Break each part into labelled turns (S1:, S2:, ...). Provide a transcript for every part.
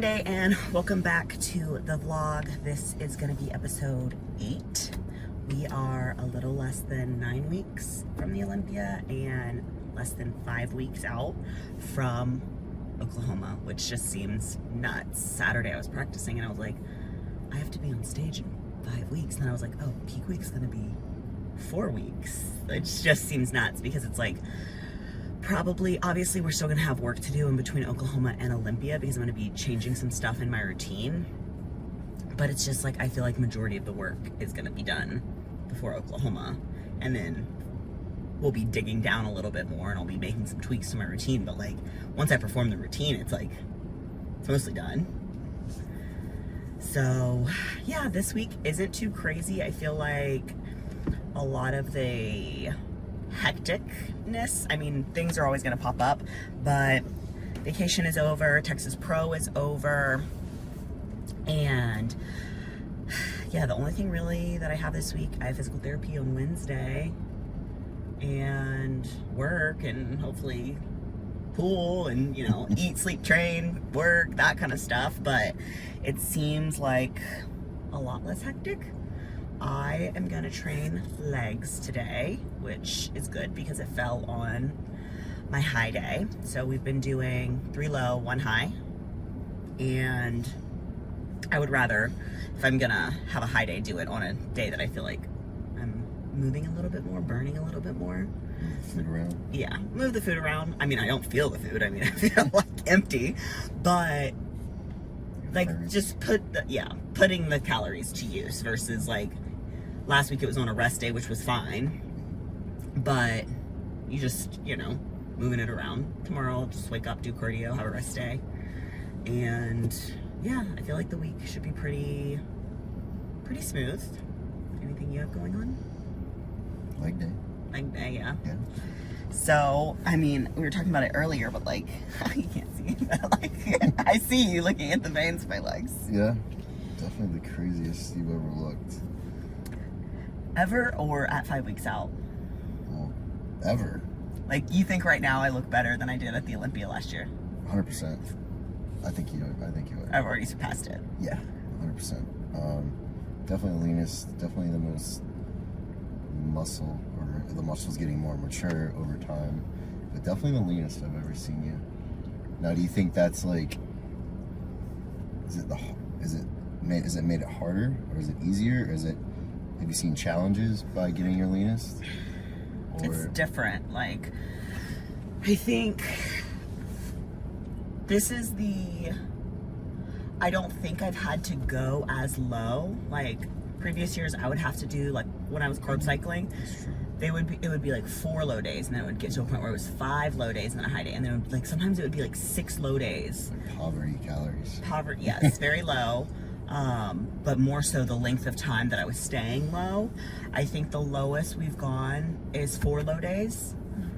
S1: Monday and welcome back to the vlog. This is going to be episode 8. We are a little less than 9 weeks from the Olympia and less than 5 weeks out from Oklahoma, which just seems nuts. Saturday I was practicing and I was like, I have to be on stage in 5 weeks. And then I was like, oh, peak week's going to be 4 weeks. It just seems nuts because it's like, probably, obviously, we're still going to have work to do in between Oklahoma and Olympia because I'm going to be changing some stuff in my routine. But it's just like, I feel like majority of the work is going to be done before Oklahoma. And then we'll be digging down a little bit more and I'll be making some tweaks to my routine. But like, once I perform the routine, it's like, it's mostly done. So yeah, this week isn't too crazy. I feel like a lot of the hecticness, I mean, things are always going to pop up, but vacation is over, Texas Pro is over, and yeah, the only thing really that I have this week, I have physical therapy on Wednesday and work and hopefully pool and, you know, eat, sleep, train, work, that kind of stuff. But it seems like a lot less hectic. I am gonna train legs today, which is good because it fell on my high day. So we've been doing 3 low, 1 high. And I would rather, if I'm gonna have a high day, do it on a day that I feel like I'm moving a little bit more, burning a little bit more.
S2: Food around?
S1: Yeah, move the food around. I mean, I don't feel the food. I mean, I feel like empty, but like just putting the calories to use versus like last week it was on a rest day, which was fine, but you just, you know, moving it around. Tomorrow I'll just wake up, do cardio, have a rest day, and yeah, I feel like the week should be pretty smooth. Anything you have going on?
S2: Leg day.
S1: Leg day, yeah.
S2: Yeah.
S1: So, I mean, we were talking about it earlier, but like, you can't see it, but like, I see you looking at the veins of my legs.
S2: Yeah, definitely the craziest you've ever looked.
S1: Ever or at 5 weeks out?
S2: Well, ever.
S1: Like, you think right now I look better than I did at the Olympia last year?
S2: 100%. I think you would.
S1: I've already surpassed it.
S2: Yeah, 100%. Definitely the leanest, definitely the most muscle, or the muscle's getting more mature over time, but definitely the leanest I've ever seen you. Now, do you think that's like, is it made it harder, or is it easier, or is it, have you seen challenges by getting your leanest? Or?
S1: It's different. Like, I think this is I don't think I've had to go as low. Like, previous years I would have to do, like, when I was carb cycling, it would be like 4 low days, and then it would get to a point where it was 5 low days and then a high day, and then it would, like, sometimes it would be like 6 low days.
S2: Like poverty calories.
S1: Yes, very low. But more so the length of time that I was staying low. I think the lowest we've gone is 4 low days,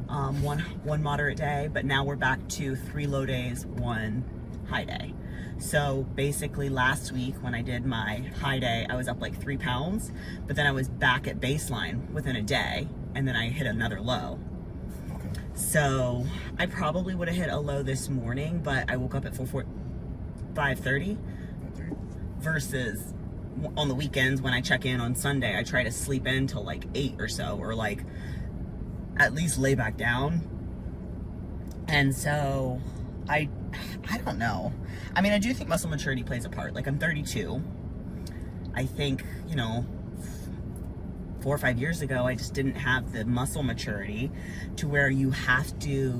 S1: one moderate day, but now we're back to 3 low days, 1 high day. So basically last week when I did my high day, I was up like 3 pounds, but then I was back at baseline within a day, and then I hit another low.
S2: Okay.
S1: So I probably would have hit a low this morning, but I woke up at 5:30 versus on the weekends when I check in on Sunday, I try to sleep in till like 8 or so, or like at least lay back down. And so I don't know. I mean, I do think muscle maturity plays a part. Like, I'm 32. I think, you know, 4 or 5 years ago, I just didn't have the muscle maturity to where you have to,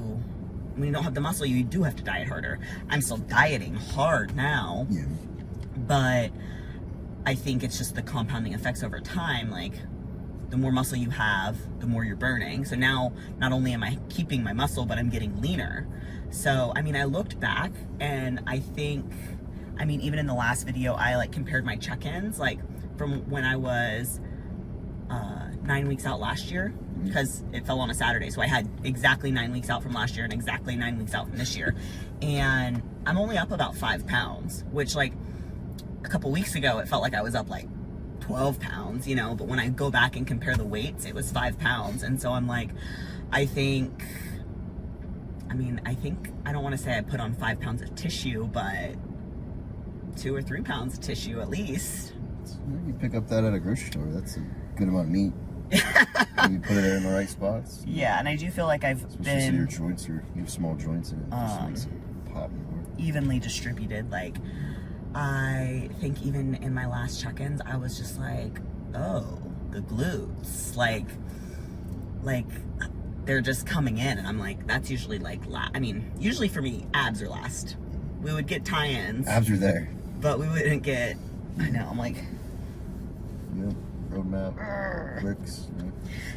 S1: when you don't have the muscle, you do have to diet harder. I'm still dieting hard now.
S2: Yeah.
S1: But I think it's just the compounding effects over time. Like, the more muscle you have, the more you're burning. So now, not only am I keeping my muscle, but I'm getting leaner. So, I mean, I looked back and I think, I mean, even in the last video, I like compared my check-ins, like from when I was 9 weeks out last year, because it fell on a Saturday. So I had exactly 9 weeks out from last year and exactly 9 weeks out from this year. And I'm only up about 5 pounds, which, like, a couple weeks ago, it felt like I was up like 12 pounds, you know, but when I go back and compare the weights, it was 5 pounds. And so I'm like, I think I don't want to say I put on 5 pounds of tissue, but 2 or 3 pounds of tissue at least.
S2: You pick up that at a grocery store. That's a good amount of meat. You put it in the right spots.
S1: Yeah, and I do feel like
S2: Especially
S1: been
S2: your joints you have small joints in it. Just makes it pop more.
S1: evenly distributed. Like, I think even in my last check-ins, I was just like, oh, the glutes, like they're just coming in, and I'm like, that's usually like, usually for me, abs are last. We would get tie-ins.
S2: Abs are there.
S1: But we wouldn't get, I know, I'm like,
S2: yep, roadmap, bricks. Yeah.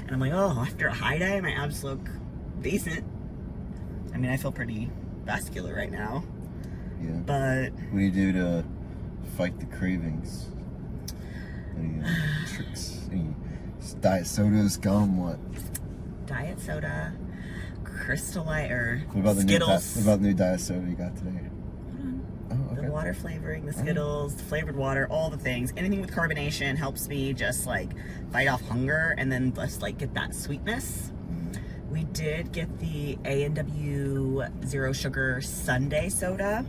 S1: And I'm like, oh, after a high day, my abs look decent. I mean, I feel pretty vascular right now.
S2: Yeah.
S1: But
S2: what do you do to fight the cravings? Any tricks? Any diet sodas, gum, what?
S1: Diet soda, Crystallite, or
S2: What about
S1: Skittles.
S2: What about the new diet soda you got today? Oh, okay.
S1: The water flavoring, the Skittles, the flavored water, all the things. Anything with carbonation helps me just like fight off hunger and then just like get that sweetness. We did get the A&W Zero Sugar Sunday soda.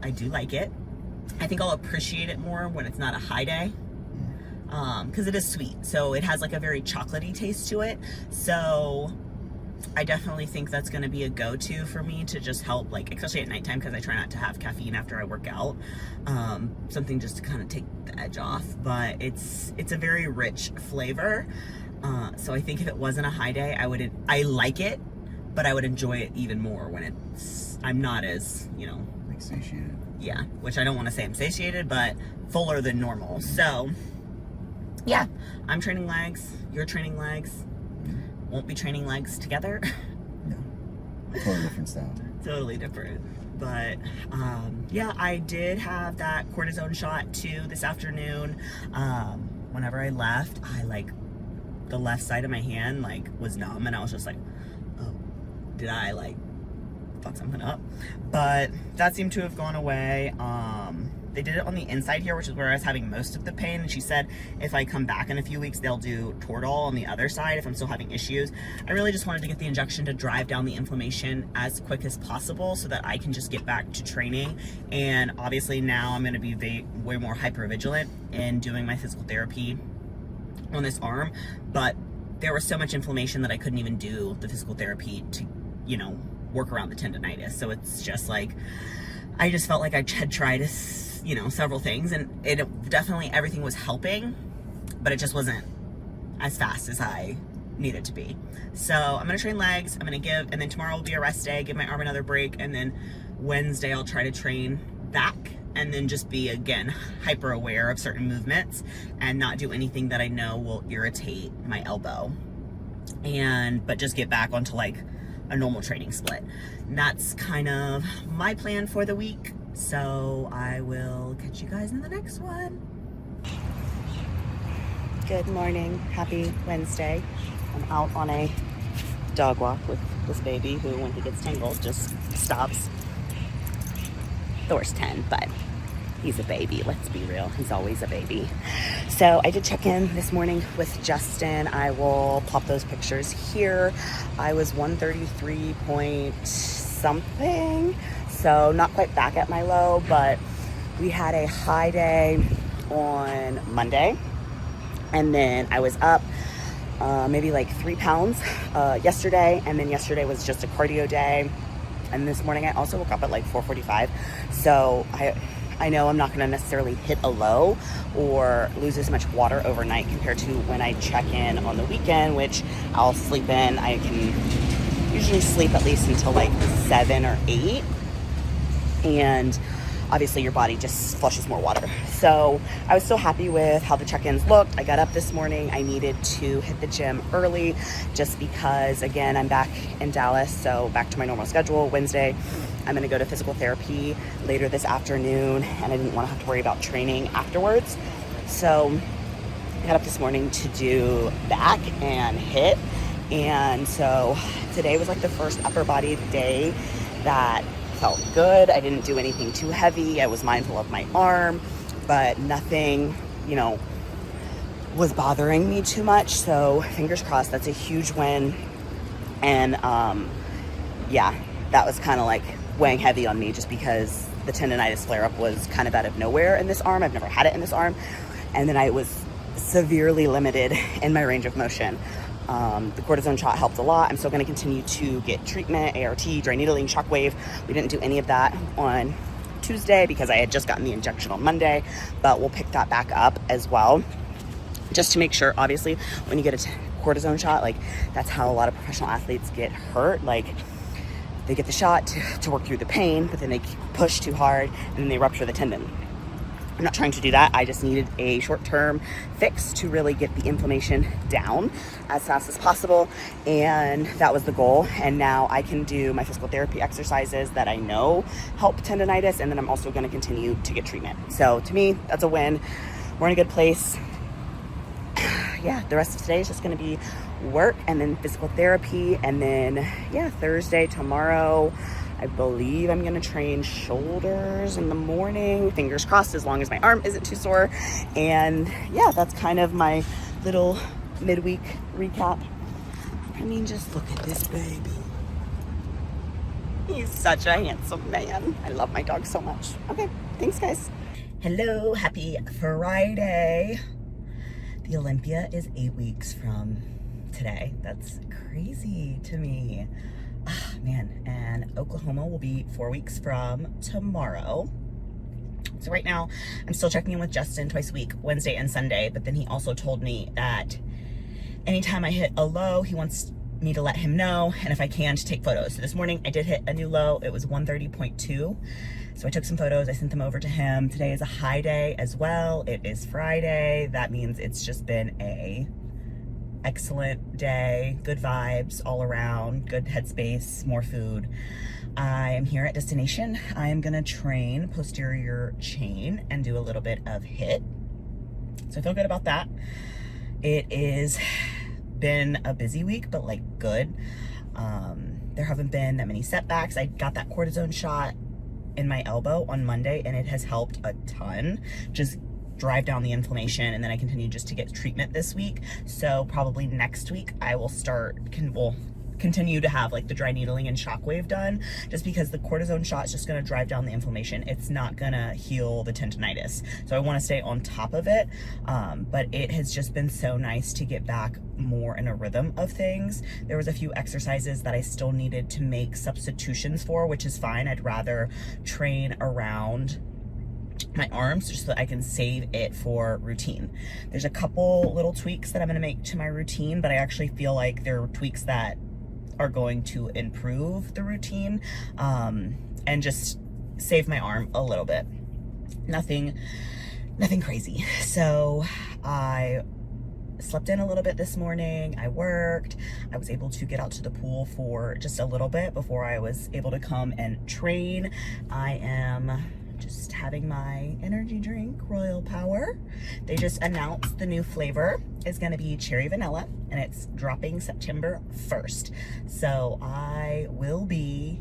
S1: I do like it. I think I'll appreciate it more when it's not a high day. Because it is sweet. So it has like a very chocolatey taste to it. So I definitely think that's going to be a go-to for me to just help, like, especially at nighttime, because I try not to have caffeine after I work out. Something just to kind of take the edge off. But it's a very rich flavor. So I think if it wasn't a high day, I like it, but I would enjoy it even more when I'm not as,
S2: Like satiated.
S1: Yeah, which I don't want to say I'm satiated, but fuller than normal. So yeah, I'm training legs, you're training legs. Won't be training legs together.
S2: No. Totally different style.
S1: Totally different. But yeah, I did have that cortisone shot too this afternoon. Whenever I left, the left side of my hand was numb, and I was just like, oh, did I fuck something up? But that seemed to have gone away. They did it on the inside here, which is where I was having most of the pain. And she said if I come back in a few weeks, they'll do Toradol on the other side if I'm still having issues. I really just wanted to get the injection to drive down the inflammation as quick as possible so that I can just get back to training. And obviously now I'm going to be way more hypervigilant in doing my physical therapy on this arm. But there was so much inflammation that I couldn't even do the physical therapy to, work around the tendonitis. So it's just like, I just felt like I had tried several things, and it definitely, everything was helping, but it just wasn't as fast as I needed to be. So I'm gonna train legs, and then tomorrow will be a rest day, give my arm another break, and then Wednesday I'll try to train back, and then just be, again, hyper aware of certain movements and not do anything that I know will irritate my elbow, but just get back onto a normal training split. And that's kind of my plan for the week. So I will catch you guys in the next one. Good morning. Happy Wednesday. I'm out on a dog walk with this baby who, when he gets tangled, just stops. Thor's 10, but he's a baby. Let's be real. He's always a baby. So I did check in this morning with Justin. I will pop those pictures here. I was 133 point something. So not quite back at my low, but we had a high day on Monday. And then I was up maybe 3 pounds yesterday. And then yesterday was just a cardio day. And this morning I also woke up at 4:45. So I know I'm not going to necessarily hit a low or lose as much water overnight compared to when I check in on the weekend, which I'll sleep in. I can usually sleep at least until 7 or 8. And obviously your body just flushes more water. So I was still happy with how the check-ins looked. I got up this morning. I needed to hit the gym early just because, again, I'm back in Dallas, so back to my normal schedule. Wednesday, I'm going to go to physical therapy later this afternoon, and I didn't want to have to worry about training afterwards. So I got up this morning to do back and hit. And so today was the first upper body day that felt good. I didn't do anything too heavy. I was mindful of my arm, but nothing, was bothering me too much. So fingers crossed, that's a huge win. And yeah, that was kind of weighing heavy on me just because the tendonitis flare-up was kind of out of nowhere in this arm. I've never had it in this arm. And then I was severely limited in my range of motion. The cortisone shot helped a lot. I'm still going to continue to get treatment, ART, dry needling, shockwave. We didn't do any of that on Tuesday because I had just gotten the injection on Monday, but we'll pick that back up as well, just to make sure. Obviously, when you get a cortisone shot, like, that's how a lot of professional athletes get hurt. Like, they get the shot to work through the pain, but then they push too hard and then they rupture the tendon. I'm not trying to do that. I just needed a short-term fix to really get the inflammation down as fast as possible, and that was the goal. And now I can do my physical therapy exercises that I know help tendonitis, and then I'm also going to continue to get treatment. So to me, that's a win. We're in a good place. Yeah, the rest of today is just going to be work and then physical therapy, and then Thursday, tomorrow, I believe I'm gonna train shoulders in the morning, fingers crossed, as long as my arm isn't too sore. And yeah, that's kind of my little midweek recap. I mean, just look at this baby. He's such a handsome man. I love my dog so much. Okay, thanks guys. Hello, happy Friday. The Olympia is 8 weeks from today. That's crazy to me. Man, and Oklahoma will be 4 weeks from tomorrow. So right now, I'm still checking in with Justin twice a week, Wednesday and Sunday, but then he also told me that anytime I hit a low, he wants me to let him know, and if I can, to take photos. So this morning, I did hit a new low. It was 130.2. So I took some photos, I sent them over to him. Today is a high day as well. It is Friday. That means it's just been a excellent day, good vibes all around, good headspace, more food. I am here at destination. I am gonna train posterior chain and do a little bit of HIIT. So I feel good about that. It is been a busy week, but like good. There haven't been that many setbacks. I got that cortisone shot in my elbow on Monday, and it has helped a ton. Just drive down the inflammation, and then I continue just to get treatment this week. So probably next week I will continue to have like the dry needling and shockwave done, just because the cortisone shot is just going to drive down the inflammation. It's not going to heal the tendonitis. So I want to stay on top of it. But it has just been so nice to get back more in a rhythm of things. There was a few exercises that I still needed to make substitutions for, which is fine. I'd rather train around my arms just so that I can save it for routine. There's a couple little tweaks that I'm going to make to my routine, but I actually feel like they're tweaks that are going to improve the routine, and just save my arm a little bit. Nothing crazy. So I slept in a little bit this morning. I worked. I was able to get out to the pool for just a little bit before I was able to come and train. I am just having my energy drink, Royal Power. They just announced the new flavor is going to be cherry vanilla, and it's dropping September 1st. So I will be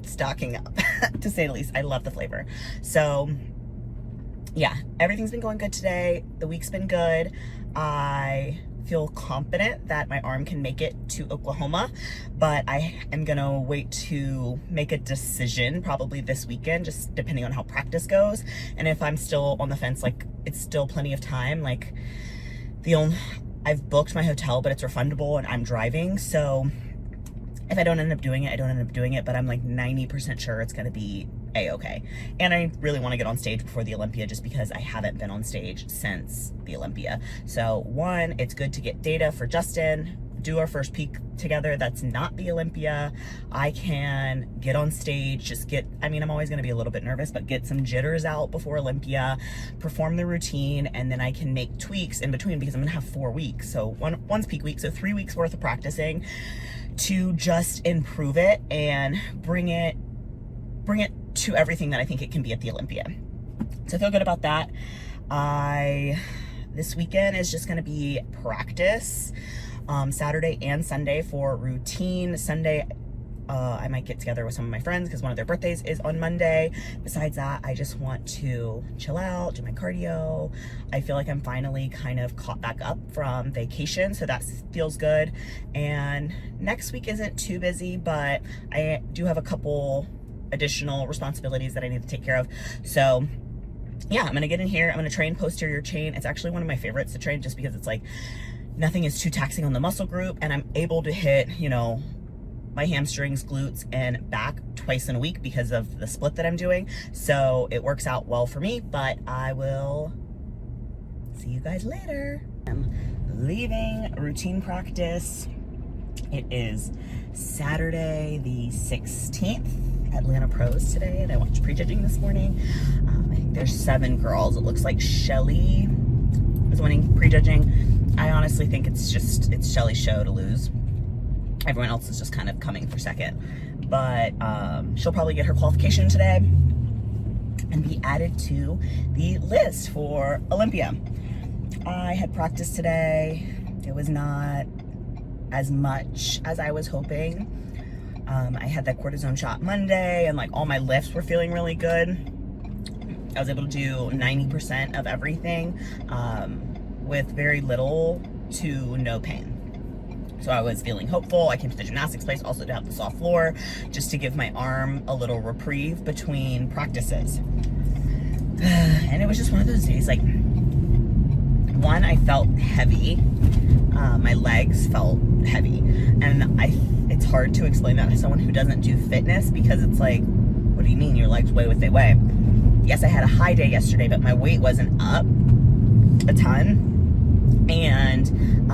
S1: stocking up, to say the least. I love the flavor. So yeah, everything's been going good today. The week's been good. I feel confident that my arm can make it to Oklahoma, but I am gonna wait to make a decision probably this weekend, just depending on how practice goes. And if I'm still on the fence, like, it's still plenty of time. Like, I've booked my hotel, but it's refundable and I'm driving. So if I don't end up doing it, I don't end up doing it, but I'm like 90% sure it's gonna be a-okay. And I really want to get on stage before the Olympia, just because I haven't been on stage since the Olympia. So one, it's good to get data for Justin, do our first peak together. That's not the Olympia. I can get on stage, just I'm always going to be a little bit nervous, but get some jitters out before Olympia, perform the routine, and then I can make tweaks in between, because I'm going to have 4 weeks. So one's peak week, so 3 weeks worth of practicing to just improve it and bring it to everything that I think it can be at the Olympia. So I feel good about that. This weekend is just going to be practice, Saturday and Sunday for routine. Sunday, I might get together with some of my friends because one of their birthdays is on Monday. Besides that, I just want to chill out, do my cardio. I feel like I'm finally kind of caught back up from vacation, so that feels good. And next week isn't too busy, but I do have a couple additional responsibilities that I need to take care of. So yeah, I'm gonna get in here. I'm gonna train posterior chain. It's actually one of my favorites to train just because it's like nothing is too taxing on the muscle group, and I'm able to hit, you know, my hamstrings, glutes, and back twice in a week because of the split that I'm doing. So it works out well for me, but I will see you guys later. I'm leaving routine practice. It is Saturday the 16th, Atlanta Pros today, and I watched prejudging this morning. I think there's 7 girls. It looks like Shelly is winning prejudging. I honestly think it's Shelly's show to lose. Everyone else is just kind of coming for second, but she'll probably get her qualification today and be added to the list for Olympia. I had practice today. It was not as much as I was hoping. I had that cortisone shot Monday, and like all my lifts were feeling really good. I was able to do 90% of everything with very little to no pain. So I was feeling hopeful. I came to the gymnastics place also to have the soft floor, just to give my arm a little reprieve between practices. And it was just one of those days, like, one, I felt heavy. My legs felt heavy. And it's hard to explain that to someone who doesn't do fitness, because it's like, what do you mean your legs weigh what they weigh? Yes, I had a high day yesterday, but my weight wasn't up a ton. And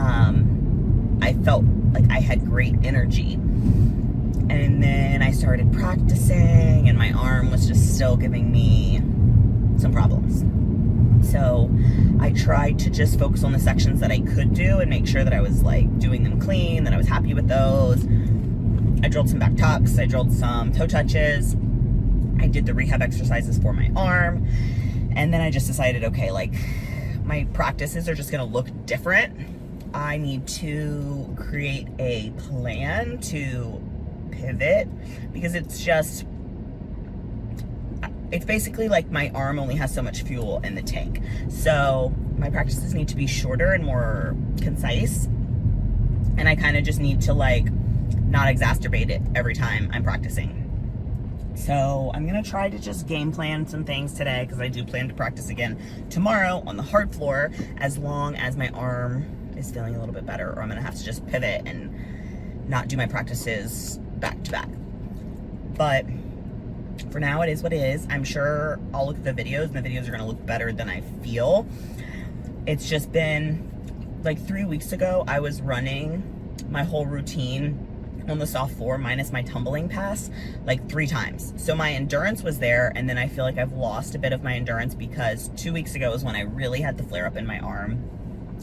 S1: I felt like I had great energy. And then I started practicing, and my arm was just still giving me some problems. So I tried to just focus on the sections that I could do and make sure that I was like doing them clean, that I was happy with those. I drilled some back tucks, I drilled some toe touches, I did the rehab exercises for my arm, and then I just decided, okay, like my practices are just gonna look different. I need to create a plan to pivot, because it's basically like my arm only has so much fuel in the tank. So my practices need to be shorter and more concise. And I kind of just need to like not exacerbate it every time I'm practicing. So I'm gonna try to just game plan some things today, because I do plan to practice again tomorrow on the hard floor, as long as my arm is feeling a little bit better, or I'm gonna have to just pivot and not do my practices back to back. But for now, it is what it is. I'm sure I'll look at the videos, and the videos are gonna look better than I feel. It's just been like 3 weeks ago, I was running my whole routine on the soft floor minus my tumbling pass like 3 times. So my endurance was there, and then I feel like I've lost a bit of my endurance, because 2 weeks ago is when I really had the flare up in my arm,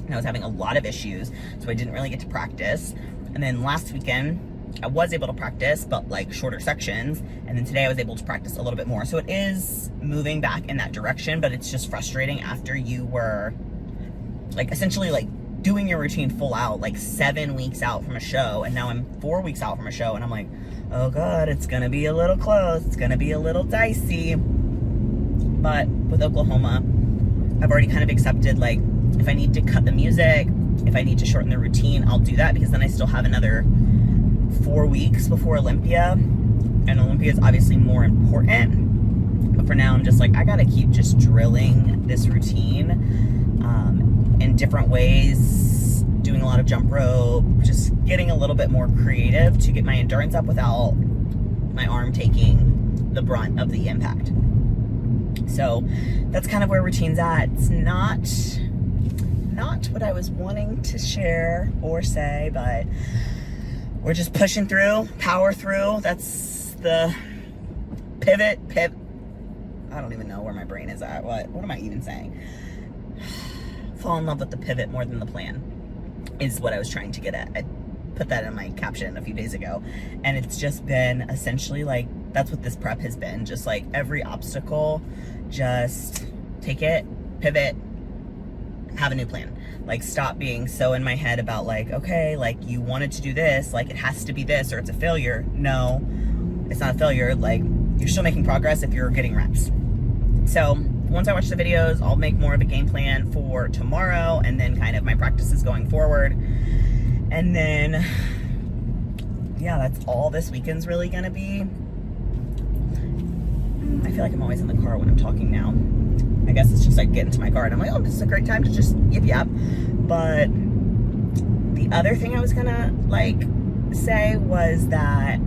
S1: and I was having a lot of issues, so I didn't really get to practice. And then last weekend I was able to practice, but like shorter sections, and then today I was able to practice a little bit more. So it is moving back in that direction, but it's just frustrating after you were like essentially like doing your routine full out, like 7 weeks out from a show, and now I'm 4 weeks out from a show, and I'm like, oh god, it's gonna be a little close, it's gonna be a little dicey. But with Oklahoma, I've already kind of accepted, like, if I need to cut the music, if I need to shorten the routine, I'll do that, because then I still have another 4 weeks before Olympia, and Olympia is obviously more important. But for now, I'm just like, I gotta keep just drilling this routine in different ways, doing a lot of jump rope, just getting a little bit more creative to get my endurance up without my arm taking the brunt of the impact. So that's kind of where routine's at. It's not what I was wanting to share or say, but we're just pushing through, power through. That's the pivot. I don't even know where my brain is at. What am I even saying? Fall in love with the pivot more than the plan is what I was trying to get at. I put that in my caption a few days ago, and it's just been essentially like, that's what this prep has been. Just like every obstacle, just take it, pivot, have a new plan. Like, stop being so in my head about like, okay, like you wanted to do this, like it has to be this or it's a failure. No, it's not a failure. Like, you're still making progress if you're getting reps. So once I watch the videos, I'll make more of a game plan for tomorrow, and then kind of my practices going forward. And then, yeah, that's all this weekend's really gonna be. I feel like I'm always in the car when I'm talking now. I guess it's just like get into my car and I'm like, oh, this is a great time to just yip yap. But the other thing I was gonna like say was that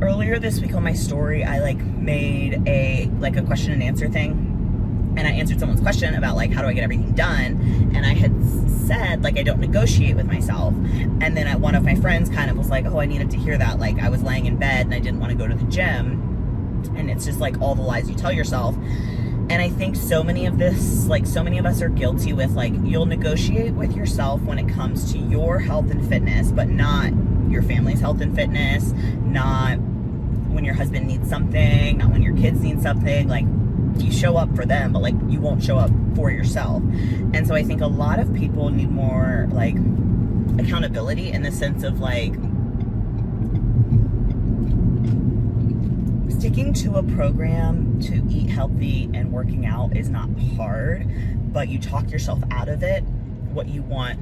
S1: earlier this week on my story, I like made a question and answer thing. And I answered someone's question about like, how do I get everything done? And I had said like, I don't negotiate with myself. And then one of my friends kind of was like, oh, I needed to hear that. Like I was laying in bed and I didn't want to go to the gym. And it's just like all the lies you tell yourself. And I think so many of us are guilty with like, you'll negotiate with yourself when it comes to your health and fitness, but not your family's health and fitness, not when your husband needs something, not when your kids need something. Like you show up for them, but like you won't show up for yourself. And so I think a lot of people need more like accountability in the sense of like sticking to a program to eat healthy and working out is not hard, but you talk yourself out of it, what you want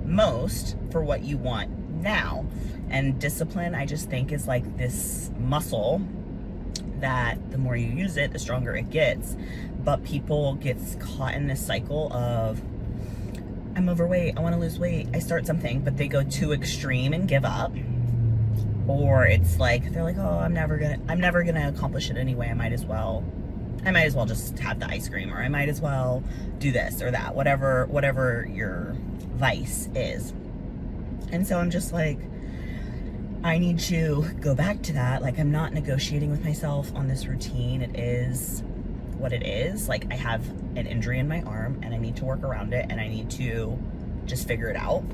S1: most for what you want now. And discipline, I just think, is like this muscle that the more you use it, the stronger it gets. But people get caught in this cycle of, I'm overweight, I want to lose weight, I start something, but they go too extreme and give up. Or it's like, they're like, oh, I'm never gonna accomplish it anyway. I might as well just have the ice cream, or I might as well do this or that, whatever your vice is. And so I'm just like, I need to go back to that. Like, I'm not negotiating with myself on this routine. It is what it is. Like, I have an injury in my arm and I need to work around it and I need to just figure it out.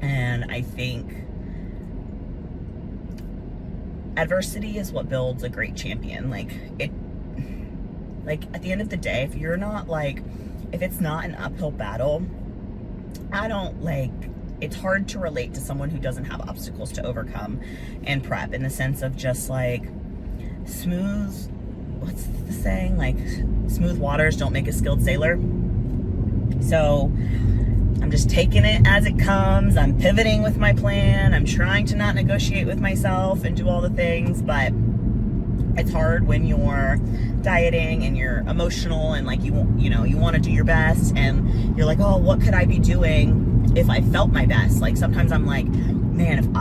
S1: And I think adversity is what builds a great champion. Like at the end of the day, if it's not an uphill battle, it's hard to relate to someone who doesn't have obstacles to overcome and prep, in the sense of just like what's the saying? Like, smooth waters don't make a skilled sailor. So I'm just taking it as it comes. I'm pivoting with my plan. I'm trying to not negotiate with myself and do all the things, but it's hard when you're dieting and you're emotional and like you want to do your best and you're like, oh, what could I be doing if I felt my best? Like sometimes I'm like, man,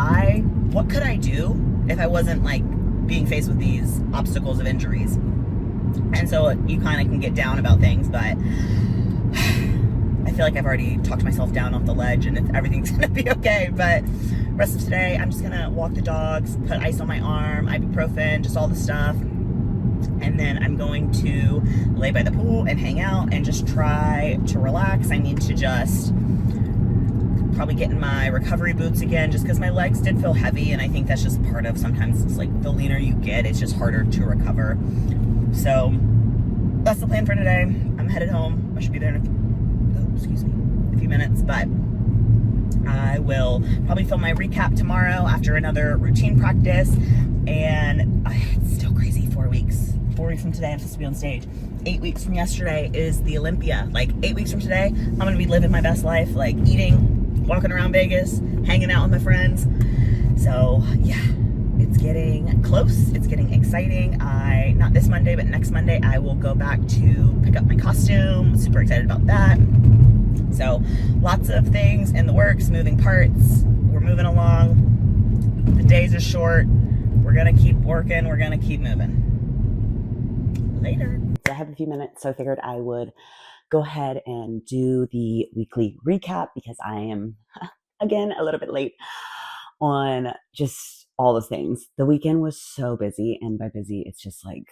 S1: what could I do if I wasn't like being faced with these obstacles of injuries? And so you kind of can get down about things, but I feel like I've already talked myself down off the ledge and everything's gonna be okay. But rest of today, I'm just gonna walk the dogs, put ice on my arm, ibuprofen, just all the stuff. And then I'm going to lay by the pool and hang out and just try to relax. I need to just probably get in my recovery boots again, just because my legs did feel heavy. And I think that's just part of, sometimes it's like the leaner you get, it's just harder to recover. So that's the plan for today. I'm headed home. I should be there in a few minutes, but I will probably film my recap tomorrow after another routine practice. And it's still crazy. 4 weeks from today, I'm supposed to be on stage. 8 weeks from yesterday is the Olympia. Like 8 weeks from today, I'm gonna be living my best life, like eating, walking around Vegas, hanging out with my friends. So yeah, it's getting close. It's getting exciting. Not this Monday, but next Monday, I will go back to pick up my costume. Super excited about that. So lots of things in the works, moving parts. We're moving along. The days are short. We're gonna keep working. We're gonna keep moving. Later. I have a few minutes, so I figured I would go ahead and do the weekly recap because I am, again, a little bit late on just all the things. The weekend was so busy, and by busy, it's just like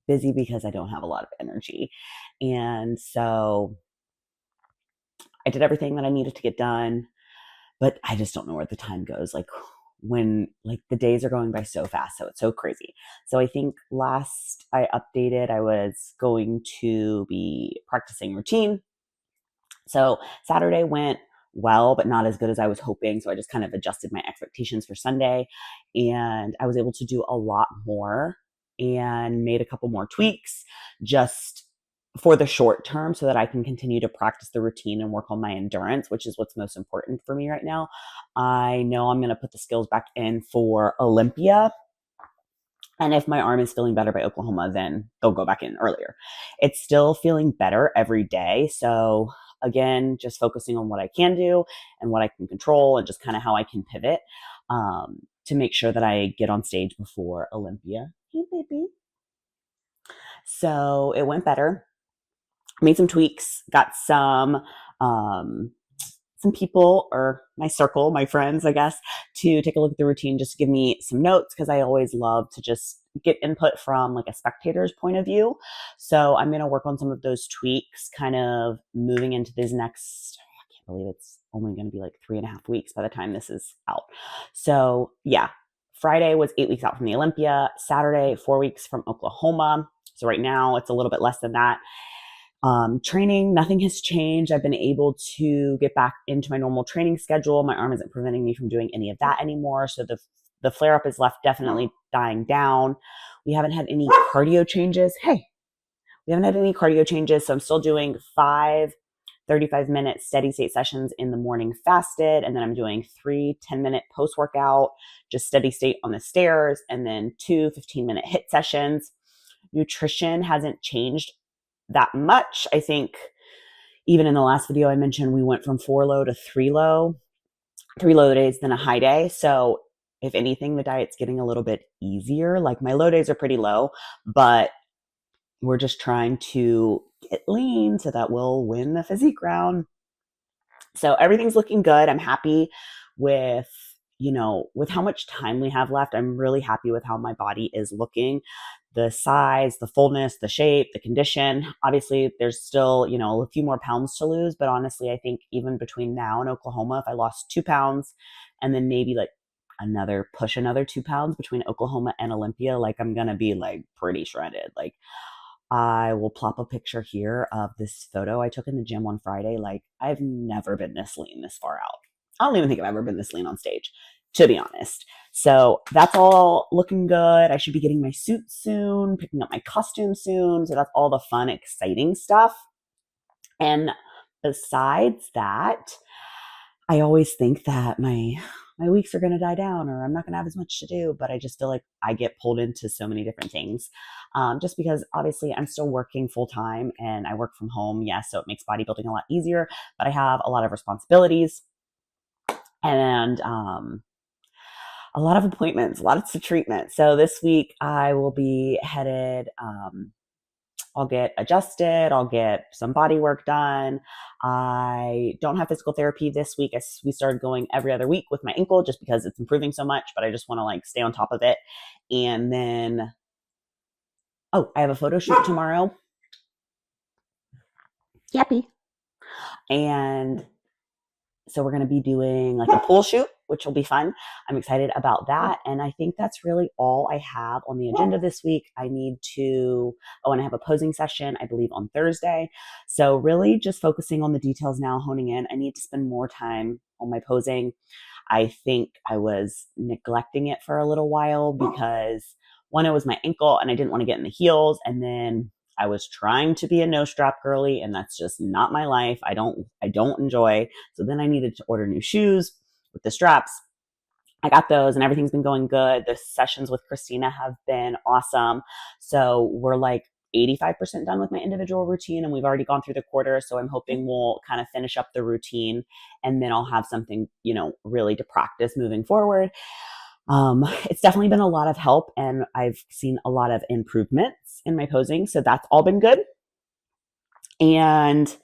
S1: busy because I don't have a lot of energy. And so I did everything that I needed to get done, but I just don't know where the time goes. Like when the days are going by so fast. So it's so crazy. So I think last I updated, I was going to be practicing routine. So Saturday went well, but not as good as I was hoping. So I just kind of adjusted my expectations for Sunday, and I was able to do a lot more and made a couple more tweaks just for the short term so that I can continue to practice the routine and work on my endurance, which is what's most important for me right now. I know I'm going to put the skills back in for Olympia. And if my arm is feeling better by Oklahoma, then they'll go back in earlier. It's still feeling better every day. So again, just focusing on what I can do and what I can control and just kind of how I can pivot to make sure that I get on stage before Olympia. Hey, baby. So it went better. Made some tweaks, got some people or my circle, my friends, I guess, to take a look at the routine, just to give me some notes because I always love to just get input from like a spectator's point of view. So I'm going to work on some of those tweaks, kind of moving into these next, I can't believe it's only going to be like 3.5 weeks by the time this is out. So yeah, Friday was 8 weeks out from the Olympia, Saturday, 4 weeks from Oklahoma. So right now it's a little bit less than that. Training, nothing has changed. I've been able to get back into my normal training schedule. My arm isn't preventing me from doing any of that anymore. So the flare up is left definitely dying down. We haven't had any cardio changes. Hey, we haven't had any cardio changes. So I'm still doing 5 35-minute steady state sessions in the morning fasted. And then I'm doing 3 10-minute post-workout, just steady state on the stairs, and then 2 15-minute HIIT sessions. Nutrition hasn't changed that much. I think even in the last video I mentioned, we went from 4 low to 3 low, 3 low days, then a high day. So if anything, the diet's getting a little bit easier. Like my low days are pretty low, but we're just trying to get lean so that we'll win the physique round. So everything's looking good. I'm happy with, with how much time we have left. I'm really happy with how my body is looking. The size, the fullness, the shape, the condition. Obviously, there's still, a few more pounds to lose. But honestly, I think even between now and Oklahoma, if I lost 2 pounds and then maybe like another 2 pounds between Oklahoma and Olympia, like I'm going to be like pretty shredded. Like I will plop a picture here of this photo I took in the gym on Friday. Like I've never been this lean this far out. I don't even think I've ever been this lean on stage, to be honest. So that's all looking good. I should be getting my suit soon, picking up my costume soon. So that's all the fun, exciting stuff. And besides that, I always think that my weeks are going to die down or I'm not going to have as much to do, but I just feel like I get pulled into so many different things. Just because obviously I'm still working full time and I work from home. Yes. So it makes bodybuilding a lot easier, but I have a lot of responsibilities and, a lot of appointments, lots of treatment. So this week I will be headed, I'll get adjusted. I'll get some body work done. I don't have physical therapy this week. We started going every other week with my ankle just because it's improving so much, but I just want to like stay on top of it. And then, I have a photo shoot tomorrow. Yappy. And so we're going to be doing like a pool shoot, which will be fun. I'm excited about that. And I think that's really all I have on the agenda this week. I want to have a posing session, I believe on Thursday. So really just focusing on the details now, honing in. I need to spend more time on my posing. I think I was neglecting it for a little while because one, it was my ankle and I didn't want to get in the heels. And then I was trying to be a no strap girly and that's just not my life. I don't enjoy. So then I needed to order new shoes with the straps. I got those and everything's been going good. The sessions with Christina have been awesome. So we're like 85% done with my individual routine and we've already gone through the quarter. So I'm hoping we'll kind of finish up the routine and then I'll have something, really to practice moving forward. It's definitely been a lot of help and I've seen a lot of improvements in my posing. So that's all been good. And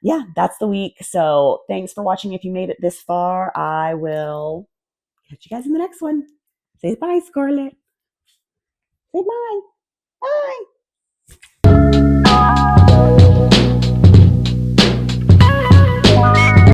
S1: yeah, that's the week. So thanks for watching. If you made it this far, I will catch you guys in the next one. Say bye, Scarlett. Say bye.